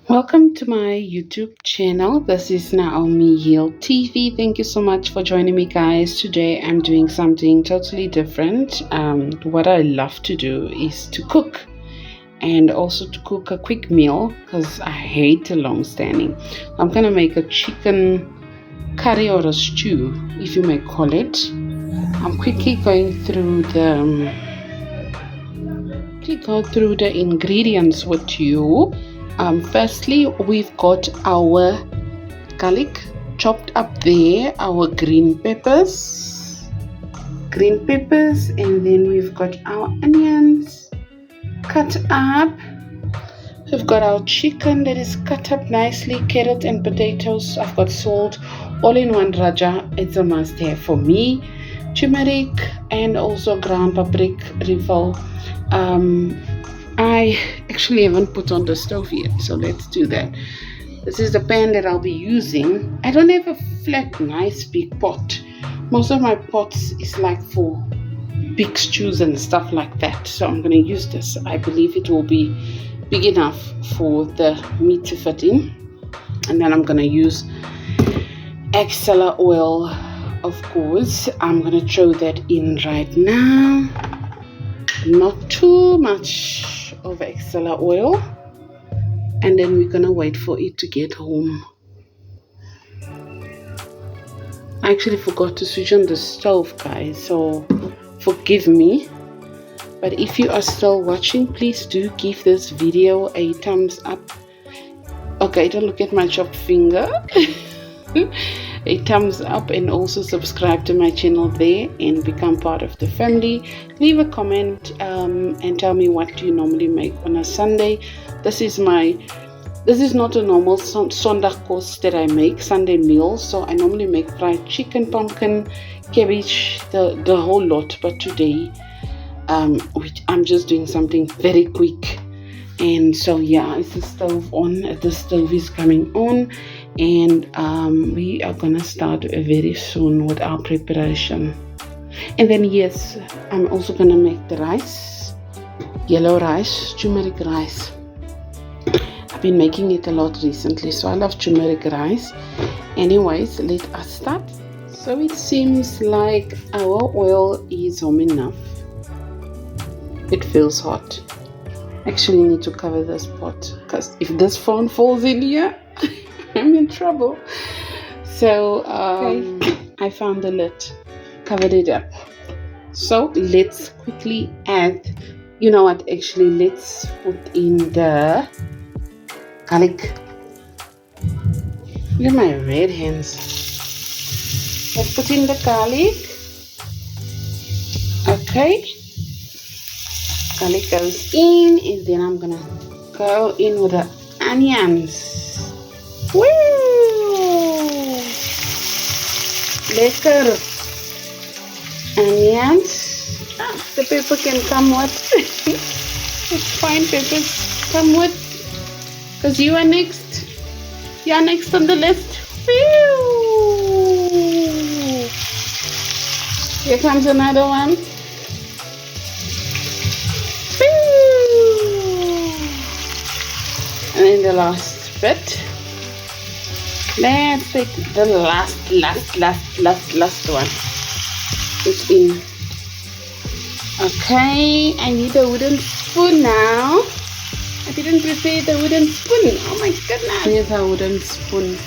Welcome to my YouTube channel. This is Naomi Hill TV. Thank you so much for joining me, guys. Today I'm doing something totally different. What I love to do is to cook, and also to cook a quick meal because I hate a long standing. I'm gonna make a chicken curry or a stew, if you may call it. I'm quickly going through the ingredients with you. Firstly, we've got our garlic chopped up there, our green peppers, and then we've got our onions cut up. We've got our chicken that is cut up nicely, carrot and potatoes. I've got salt, all in one raja. It's a must have for me. Turmeric and also ground paprika refill. I actually haven't put on the stove yet, so let's do that. This is the pan that I'll be using. I don't have a flat, nice big pot. Most of my pots is like for big stews and stuff like that. So I'm going to use this. I believe it will be big enough for the meat to fit in. And then I'm going to use extra oil, of course. I'm going to throw that in right now. Not too much of extra oil, and then we're gonna wait for it to get home. I actually forgot to switch on the stove, guys, so forgive me. But if you are still watching, please do give this video a thumbs up. Okay, don't look at my chopped finger. A thumbs up, and also subscribe to my channel there and become part of the family. Leave a comment and tell me what do you normally make on a Sunday. This is not a normal Sunday course that I make, Sunday meal. So I normally make fried chicken, pumpkin, cabbage, the whole lot. But today I'm just doing something very quick. And so yeah, it's the stove on. The stove is coming on, and we are gonna start very soon with our preparation. And then yes, I'm also gonna make the rice, yellow rice, turmeric rice. I've been making it a lot recently, so I love turmeric rice. Anyways, let us start. So it seems like our oil is hot enough. It feels hot. Actually need to cover this pot, because if this phone falls in here, I'm in trouble. So I found the lid, covered it up. So let's quickly add, you know what, actually let's put in the garlic. Look at my red hands. Let's put in the garlic. Okay, garlic goes in, and then I'm gonna go in with the onions. Woo! Lekker. Onions. The pepper can come with. It's fine, peppers come with, because you are next. You are next on the list. Woo! Here comes another one. And then the last bit. Let's take the last one. It's in. Okay, I need a wooden spoon now. I didn't prepare the wooden spoon. Oh my goodness. Here's a wooden spoon.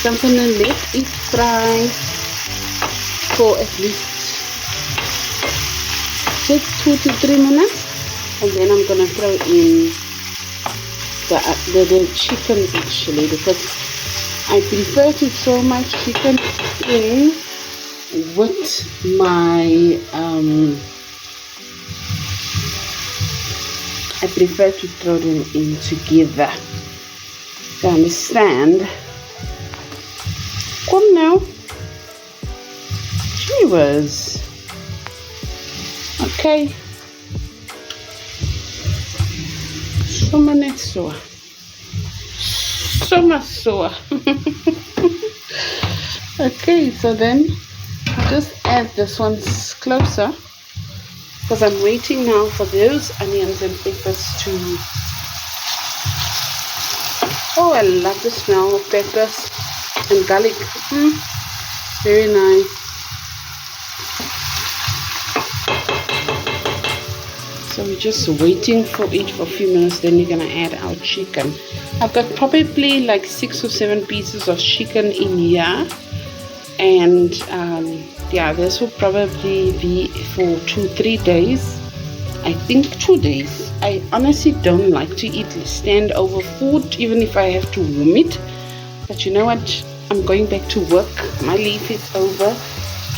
So I'm gonna let it fry for at least just 2 to 3 minutes, and then I'm gonna throw in the chicken, actually, because I prefer to throw my chicken in with my I prefer to throw them in together. You understand? Come now. Viewers. Okay. So okay, so then I'll just add this one closer. because I'm waiting now for those onions and peppers to... Oh, I love the smell of peppers and garlic. Very nice. So we're just waiting for it for a few minutes, then we're gonna add our chicken. I've got probably like 6 or 7 pieces of chicken in here, and yeah, this will probably be for 2-3 days. I think 2 days. I honestly don't like to eat standover food, even if I have to warm it. But you know what? I'm going back to work. My leave is over,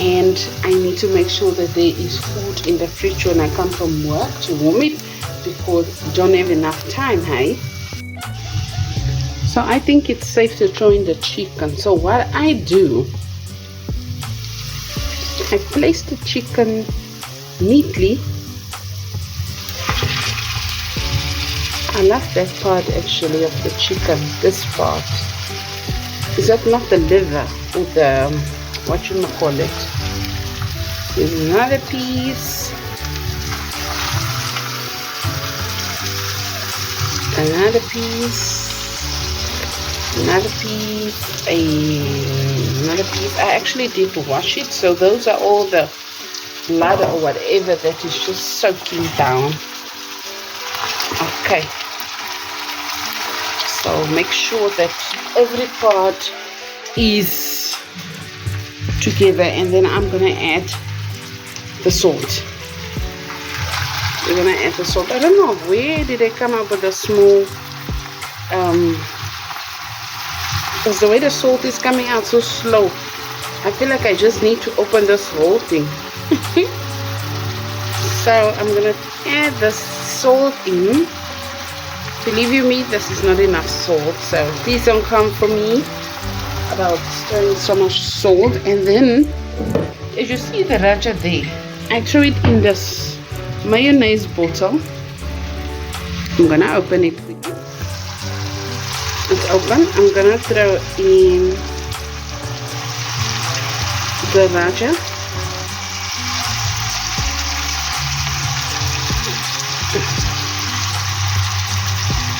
and I need to make sure that there is food in the fridge when I come from work to warm it, because you don't have enough time, hey? So I think it's safe to throw in the chicken. So what I do, I place the chicken neatly. I love that part actually of the chicken, this part. Is that not the liver or the, what you call it? Here's another piece. Another piece. Another piece. Another piece. I actually did wash it, so those are all the blood or whatever that is just soaking down. Okay. So make sure that every part is together, and then I'm gonna add the salt. We're gonna add the salt. I don't know where did they come up with the small because the way the salt is coming out so slow, I feel like I just need to open this whole thing. So I'm gonna add the salt in. Believe you me, this is not enough salt, so please don't come for me about stirring so much salt. And then, as you see the raja there, I throw it in this mayonnaise bottle. I'm gonna open it quickly. It's open. I'm gonna throw in the raja.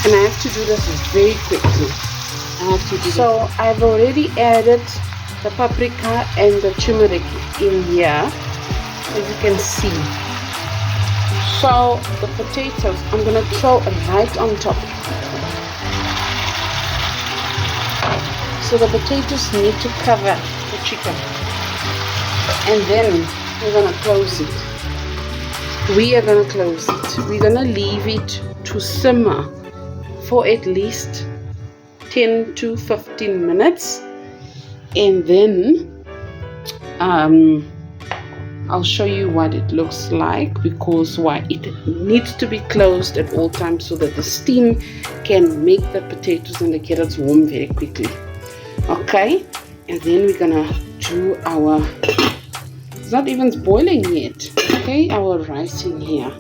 And I have to do this very quickly. I have to do so this. I've already added the paprika and the turmeric in here, as you can see. So the potatoes, I'm gonna throw right on top. So the potatoes need to cover the chicken, and then we're gonna close it. We are gonna close it. We're gonna leave it to simmer for at least 10 to 15 minutes, and then I'll show you what it looks like, because why it needs to be closed at all times so that the steam can make the potatoes and the carrots warm very quickly. Okay, and then we're gonna do our, it's not even boiling yet, okay, our rice in here.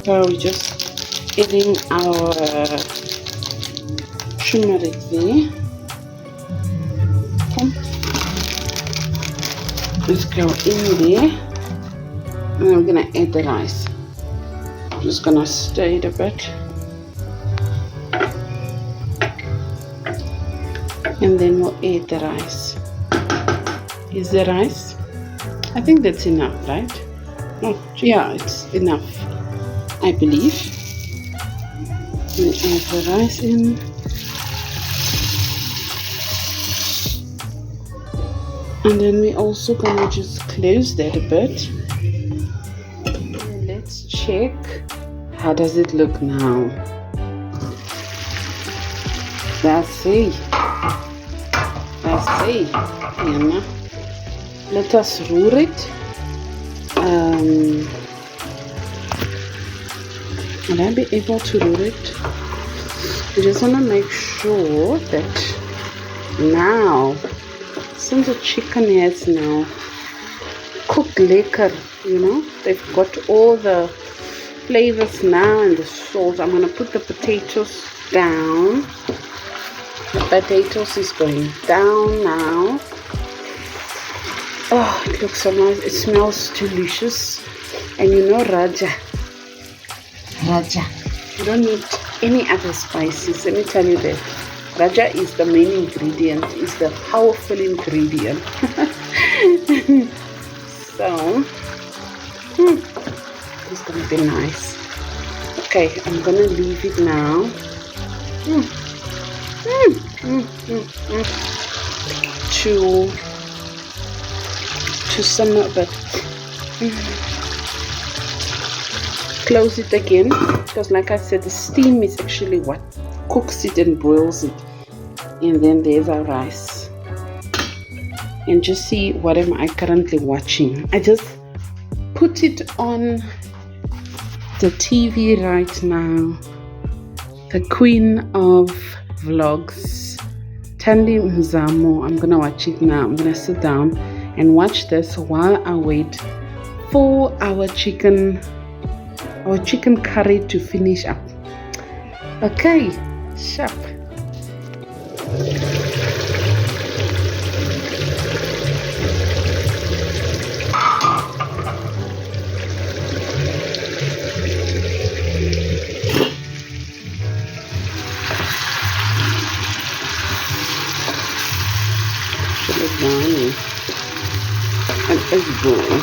So we're just adding our turmeric there. Okay. Let's go in there, and then we're gonna add the rice. I'm just gonna stir it a bit, and then we'll add the rice. Is the rice? I think that's enough, right? Oh, yeah, it's enough, I believe. And add the rice in. And then we're also gonna just close that a bit. And let's check, how does it look now? That's it. That's it. Yeah. Let us roer it. Will I be able to roer it? I just want to make sure that now, since the chicken has now cooked liquor, you know, they've got all the flavors now and the salt. I'm going to put the potatoes down. The potatoes is going down now. Oh, it looks so nice. It smells delicious. And you know Raja. You don't need any other spices. Let me tell you that. Raja is the main ingredient, is the powerful ingredient. So, it's gonna be nice. Okay, I'm gonna leave it now. To simmer a bit. Close it again, because like I said, the steam is actually what cooks it and boils it. And then there's our rice. And just see what am I currently watching. I just put it on the TV right now. The queen of vlogs, Thandi Mzamo. I'm gonna watch it now. I'm gonna sit down and watch this while I wait for our chicken curry to finish up. Okay, sharp. Put it down and it's good.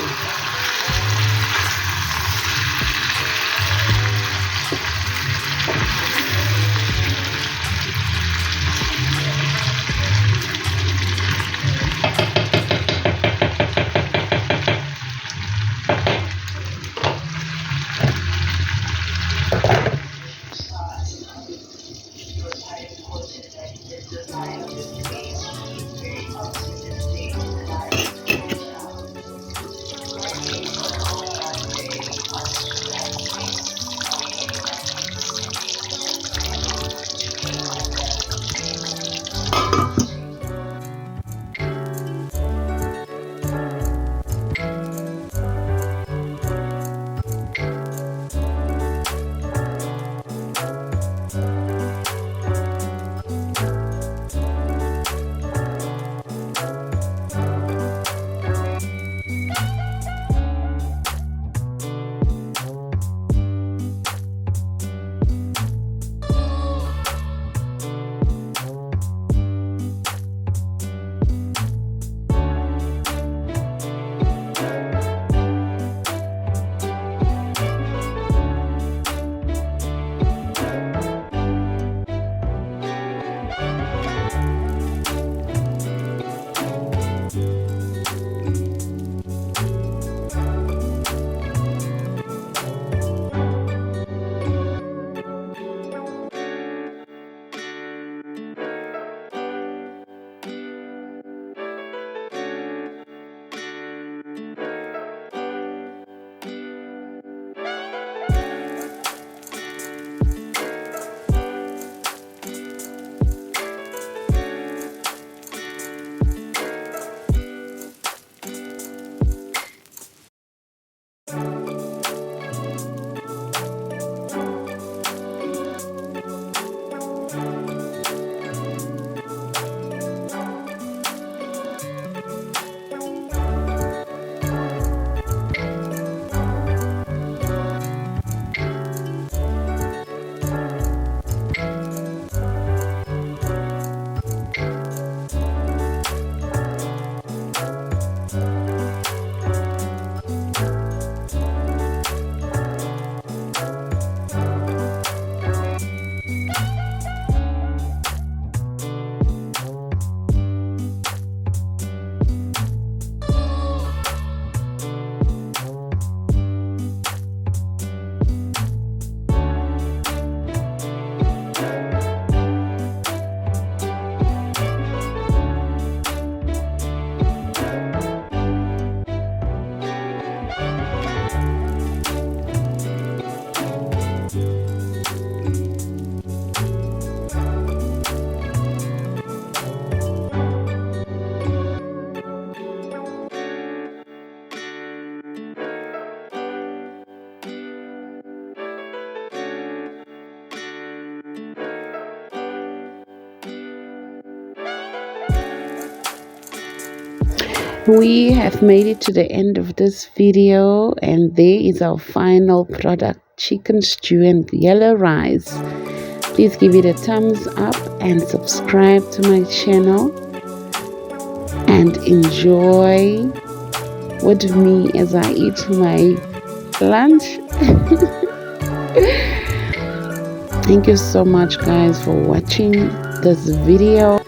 We have made it to the end of this video, and there is our final product, chicken stew and yellow rice. Please give it a thumbs up and subscribe to my channel and enjoy with me as I eat my lunch. Thank you so much guys for watching this video.